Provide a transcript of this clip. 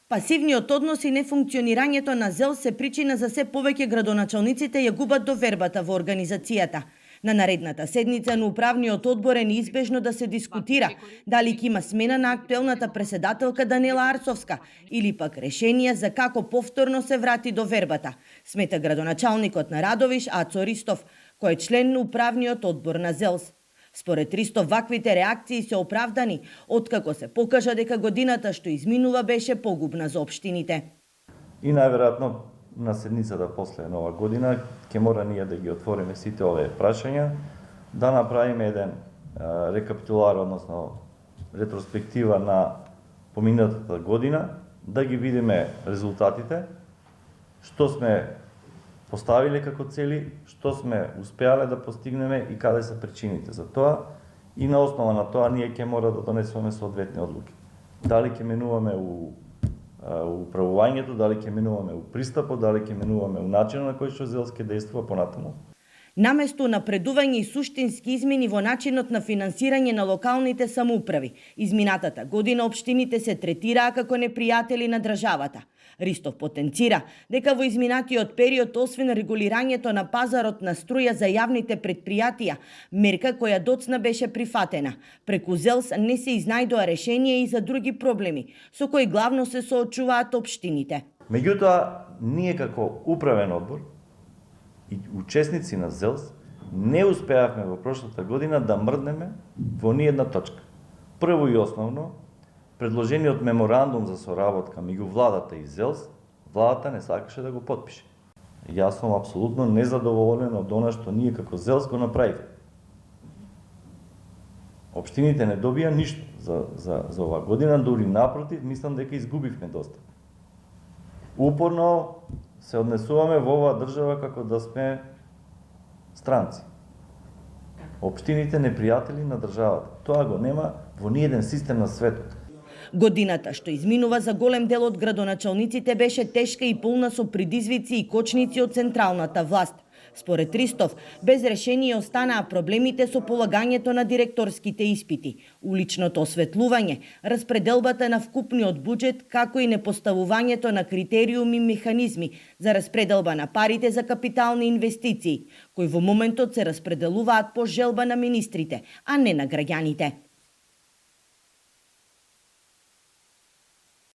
Пасивниот однос и нефункционирањето на ЗЕЛС се причина за се повеќе градоначалниците ја губат довербата во организацијата. На наредната седница на управниот одбор е неизбежно да се дискутира дали ќе има смена на актуелната преседателка Даниела Арцовска или пак решение за како повторно се врати довербата, смета градоначалникот на Радовиш Ацо Ристов, кој е член на управниот одбор на ЗЕЛС. Според Ристов, ваквите реакции се оправдани, откако се покажа дека годината што изминува беше погубна за општините. И најверојатно на седницата после нова година ќе мора ние да ги отвориме сите овие прашања, да направиме еден рекапитулар, односно ретроспектива на поминатата година, да ги видиме резултатите, што сме поставиле како цели, што сме успеале да постигнеме и каде се причините за тоа, и на основа на тоа ние ќе мора да донесеме соодветни одлуки. Дали ќе менуваме у управувањето, дали ќе менуваме у пристапот, дали ќе менуваме у начинот на кој што ЗЕЛС ќе действува понатаму. Наместо напредување и суштински измени во начинот на финансирање на локалните самоуправи, изминатата година општините се третираа како непријатели на државата. Ристов потенцира дека во изминатиот период, освен регулирањето на пазарот на струја за јавните предпријатија, мерка која доцна беше прифатена, преку ЗЕЛС не се изнајдоа решение и за други проблеми, со кои главно се соочуваат општините. Меѓутоа, ние како управен одбор и учесници на ЗЕЛС не успеавме во прошлата година да мрднеме во ниедна точка. Прво и основно, предложениот меморандум за соработка меѓу владата и ЗЕЛС, владата не сакаше да го потпише. Јас сум апсолутно незадоволен од она што ние како ЗЕЛС го направивме. Општините не добија ништо за оваа година, дури напротив, мислам дека изгубивме доста. Упорно се однесуваме во оваа држава како да сме странци. Општините непријатели на државата. Тоа го нема во ниеден систем на светот. Годината што изминува за голем дел од градоначалниците беше тешка и полна со предизвици и кочници од централната власт. Според Ристов, без решение останаа проблемите со полагањето на директорските испити, уличното осветлување, распределбата на вкупниот буџет, како и непоставувањето на критериуми и механизми за распределба на парите за капитални инвестиции, кои во моментот се распределуваат по желба на министрите, а не на граѓаните.